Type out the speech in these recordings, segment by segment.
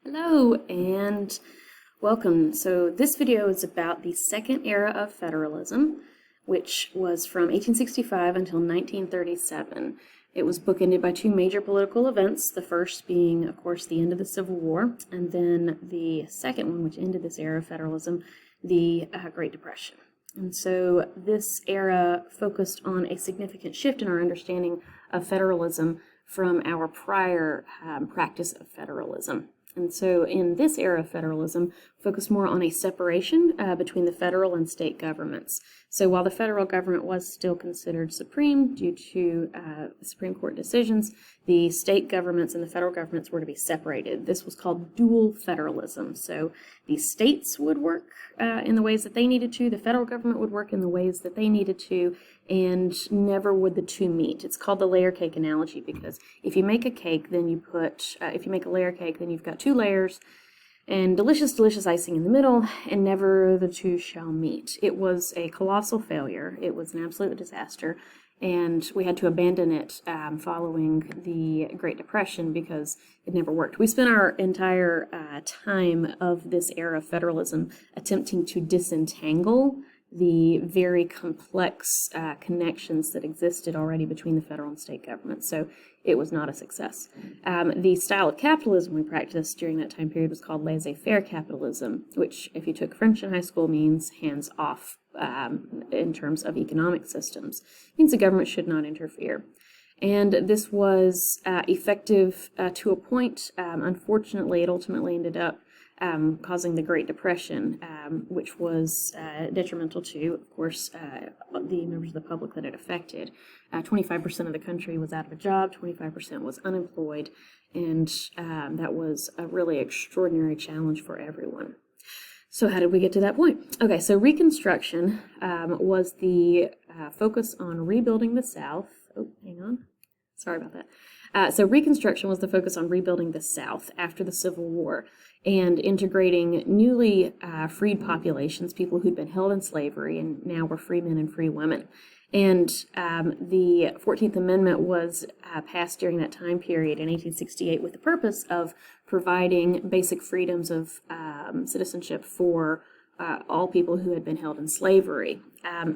Hello and welcome. So this video is about the second era of federalism, which was from 1865 until 1937. It was bookended by two major political events, the first being, of course, the end of the Civil War, and then the second one, which ended this era of federalism, the Great Depression. And so this era focused on a significant shift in our understanding of federalism from our prior practice of federalism. And so in this era of federalism, focused more on a separation between the federal and state governments. So while the federal government was still considered supreme due to Supreme Court decisions, the state governments and the federal governments were to be separated. This was called dual federalism. So the states would work in the ways that they needed to, the federal government would work in the ways that they needed to, and never would the two meet. It's called the layer cake analogy because if you make a cake, then you put, if you make a layer cake, then you've got two layers and delicious, delicious icing in the middle, and never the two shall meet. It was a colossal failure. It was an absolute disaster, and we had to abandon it following the Great Depression because it never worked. We spent our entire time of this era of federalism attempting to disentangle the very complex connections that existed already between the federal and state governments. So it was not a success. The style of capitalism we practiced during that time period was called laissez-faire capitalism, which, if you took French in high school, means hands off in terms of economic systems. It means the government should not interfere. And this was effective to a point. Unfortunately, it ultimately ended up causing the Great Depression, which was detrimental to, of course, the members of the public that it affected. 25% of the country was out of a job, 25% was unemployed, and that was a really extraordinary challenge for everyone. So how did we get to that point? Okay, so Reconstruction was the focus on rebuilding the South. Oh, hang on. Sorry about that. So Reconstruction was the focus on rebuilding the South after the Civil War and integrating newly freed populations, people who'd been held in slavery and now were free men and free women. And the 14th Amendment was passed during that time period in 1868 with the purpose of providing basic freedoms of citizenship for all people who had been held in slavery.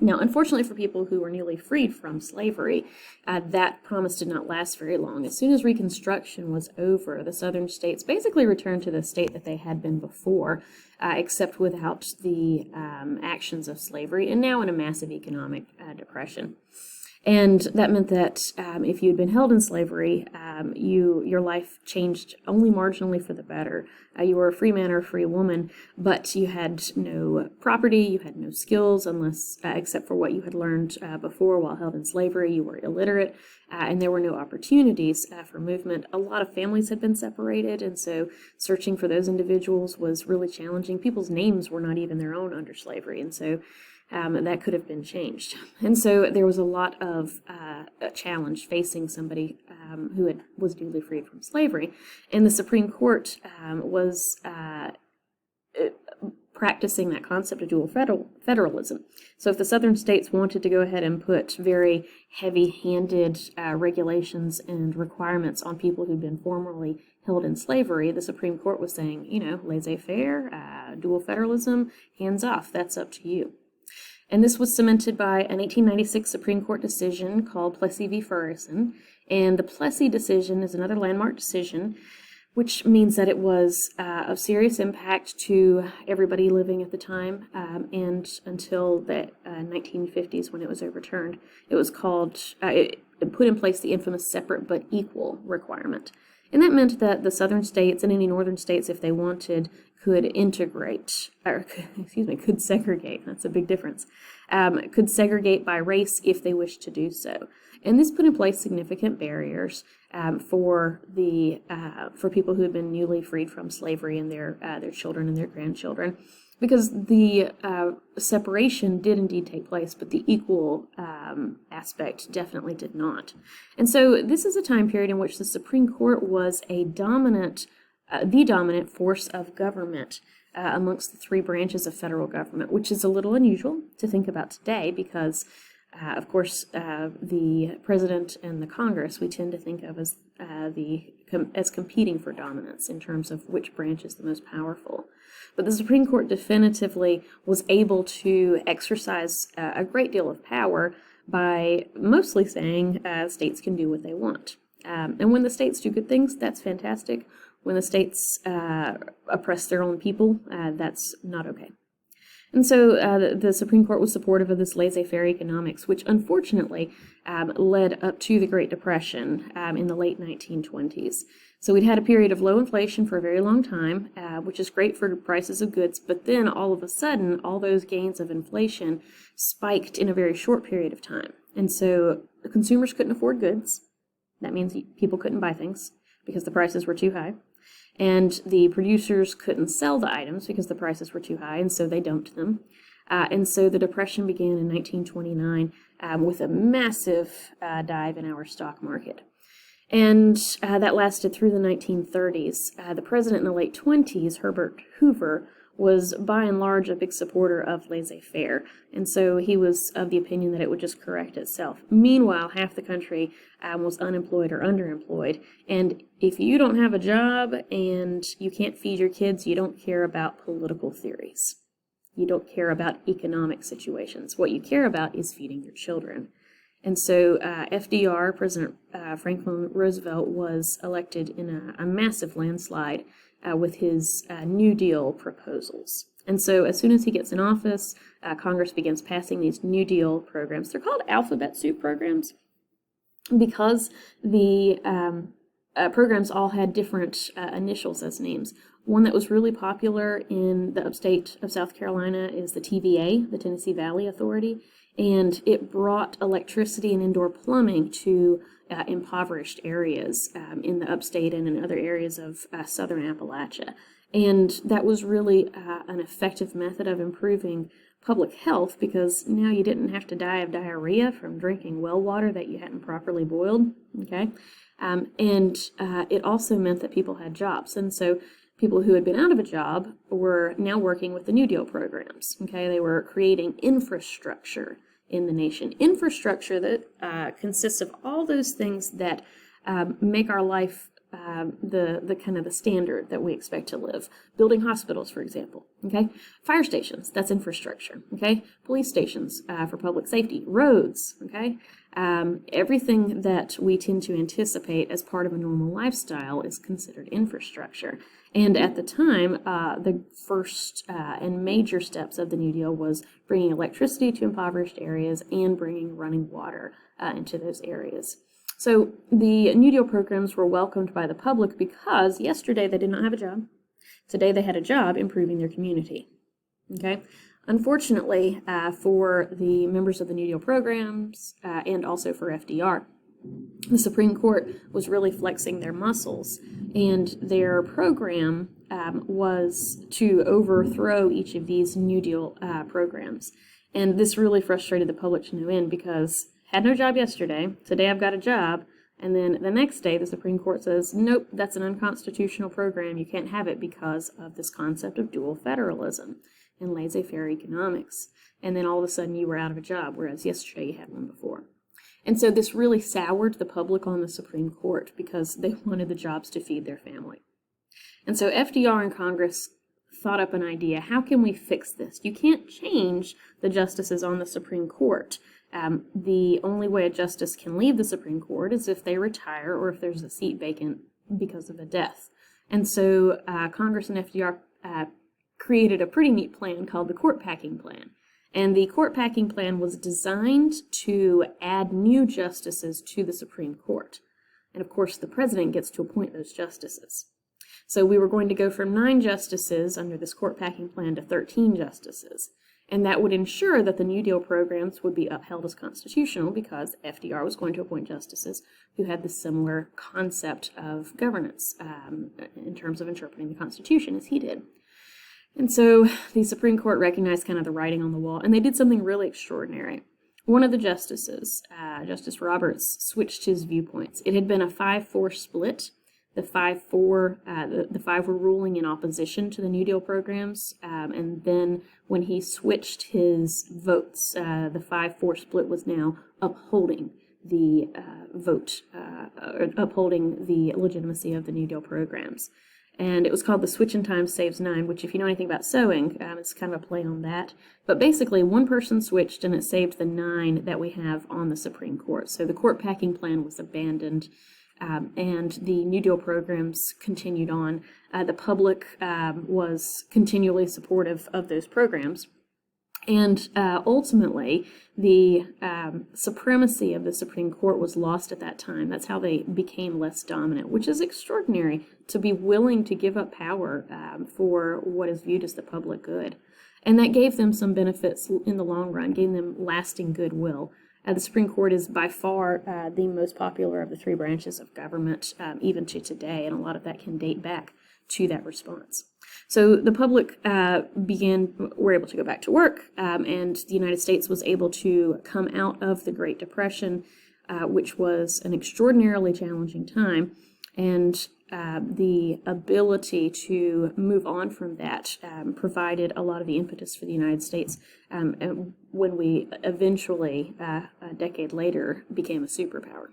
Now, unfortunately for people who were newly freed from slavery, that promise did not last very long. As soon as Reconstruction was over, the southern states basically returned to the state that they had been before, except without the actions of slavery, and now in a massive economic depression. And that meant that if you'd been held in slavery, your life changed only marginally for the better. You were a free man or a free woman, but you had no property, you had no skills, unless except for what you had learned before while held in slavery. You were illiterate, and there were no opportunities for movement. A lot of families had been separated, and so searching for those individuals was really challenging. People's names were not even their own under slavery, and so that could have been changed. And so there was a lot of a challenge facing somebody who was newly freed from slavery. And the Supreme Court was practicing that concept of dual federalism. So if the southern states wanted to go ahead and put very heavy-handed regulations and requirements on people who'd been formerly held in slavery, the Supreme Court was saying, laissez-faire, dual federalism, hands off, that's up to you. And this was cemented by an 1896 Supreme Court decision called Plessy v. Ferguson. And the Plessy decision is another landmark decision, which means that it was of serious impact to everybody living at the time and until the 1950s when it was overturned. It was called, it put in place the infamous separate but equal requirement. And that meant that the southern states and any northern states, if they wanted, could integrate, or could segregate, that's a big difference, could segregate by race if they wished to do so. And this put in place significant barriers for people who had been newly freed from slavery and their children and their grandchildren, because the separation did indeed take place, but the equal aspect definitely did not. And so this is a time period in which the Supreme Court was the dominant force of government amongst the three branches of federal government, which is a little unusual to think about today because, of course, the president and the Congress we tend to think of as as competing for dominance in terms of which branch is the most powerful. But the Supreme Court definitively was able to exercise a great deal of power by mostly saying states can do what they want. And when the states do good things, that's fantastic. When the states oppress their own people, that's not okay. And so the Supreme Court was supportive of this laissez-faire economics, which unfortunately led up to the Great Depression in the late 1920s. So we'd had a period of low inflation for a very long time, which is great for prices of goods, but then all of a sudden, all those gains of inflation spiked in a very short period of time. And so the consumers couldn't afford goods. That means people couldn't buy things because the prices were too high. And the producers couldn't sell the items because the prices were too high, and so they dumped them. And so the Depression began in 1929 with a massive dive in our stock market. And that lasted through the 1930s. The president in the late 20s, Herbert Hoover, was by and large a big supporter of laissez-faire, and so he was of the opinion that it would just correct itself. Meanwhile, half the country was unemployed or underemployed, and if you don't have a job and you can't feed your kids, you don't care about political theories. You don't care about economic situations. What you care about is feeding your children. And so FDR, President Franklin Roosevelt, was elected in a massive landslide with his New Deal proposals. And so as soon as he gets in office, Congress begins passing these New Deal programs. They're called alphabet soup programs because the programs all had different initials as names. One that was really popular in the upstate of South Carolina is the TVA, the Tennessee Valley Authority, and it brought electricity and indoor plumbing to impoverished areas in the upstate and in other areas of southern Appalachia. And that was really an effective method of improving public health because now you didn't have to die of diarrhea from drinking well water that you hadn't properly boiled, okay? And it also meant that people had jobs. And so people who had been out of a job were now working with the New Deal programs, okay? They were creating infrastructure in the nation. Infrastructure that consists of all those things that make our life the kind of the standard that we expect to live. Building hospitals, for example, okay? Fire stations, that's infrastructure, okay? Police stations for public safety. Roads, okay? Everything that we tend to anticipate as part of a normal lifestyle is considered infrastructure. And at the time, the first and major steps of the New Deal was bringing electricity to impoverished areas and bringing running water into those areas. So the New Deal programs were welcomed by the public because yesterday they did not have a job. Today they had a job improving their community. Okay? Unfortunately, for the members of the New Deal programs and also for FDR, the Supreme Court was really flexing their muscles, and their program was to overthrow each of these New Deal programs. And this really frustrated the public to no end because had no job yesterday, today I've got a job, and then the next day the Supreme Court says, nope, that's an unconstitutional program, you can't have it because of this concept of dual federalism and laissez-faire economics. And then all of a sudden you were out of a job, whereas yesterday you had one before. And so this really soured the public on the Supreme Court because they wanted the jobs to feed their family. And so FDR and Congress thought up an idea. How can we fix this? You can't change the justices on the Supreme Court. The only way a justice can leave the Supreme Court is if they retire or if there's a seat vacant because of a death. And so Congress and FDR created a pretty neat plan called the court packing plan. And the court packing plan was designed to add new justices to the Supreme Court. And of course, the president gets to appoint those justices. So we were going to go from 9 justices under this court packing plan to 13 justices. And that would ensure that the New Deal programs would be upheld as constitutional because FDR was going to appoint justices who had the similar concept of governance in terms of interpreting the Constitution as he did. And so the Supreme Court recognized kind of the writing on the wall, and they did something really extraordinary. One of the justices, Justice Roberts, switched his viewpoints. It had been a 5-4 split. The 5 were ruling in opposition to the New Deal programs, and then when he switched his votes, the 5-4 split was now upholding the vote, or upholding the legitimacy of the New Deal programs. And it was called the Switch in Time Saves Nine, which if you know anything about sewing, it's kind of a play on that. But basically, one person switched and it saved the 9 that we have on the Supreme Court. So the court packing plan was abandoned, and the New Deal programs continued on. The public was continually supportive of those programs. And ultimately, the supremacy of the Supreme Court was lost at that time. That's how they became less dominant, which is extraordinary, to be willing to give up power for what is viewed as the public good. And that gave them some benefits in the long run, gave them lasting goodwill. The Supreme Court is by far the most popular of the 3 branches of government, even to today, and a lot of that can date back to that response. So the public were able to go back to work, and the United States was able to come out of the Great Depression, which was an extraordinarily challenging time, and the ability to move on from that provided a lot of the impetus for the United States when we eventually, a decade later, became a superpower.